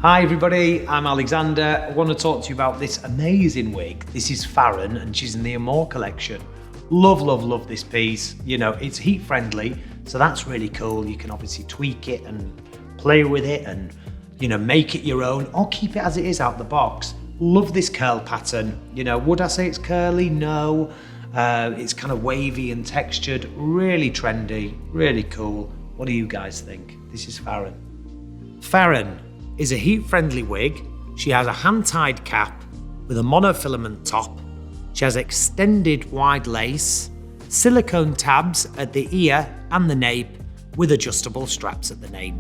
Hi everybody, I'm Alexander. I want to talk to you about this amazing wig. This is Farren and she's in the Amore collection. Love, love, love this piece. You know, it's heat friendly, so that's really cool. You can obviously tweak it and play with it and, you know, make it your own or keep it as it is out the box. Love this curl pattern. You know, would I say it's curly? No. It's kind of wavy and textured, really trendy, really cool. What do you guys think? This is Farren. Farren is a heat-friendly wig. She has a hand-tied cap with a monofilament top. She has extended wide lace, silicone tabs at the ear and the nape with adjustable straps at the nape.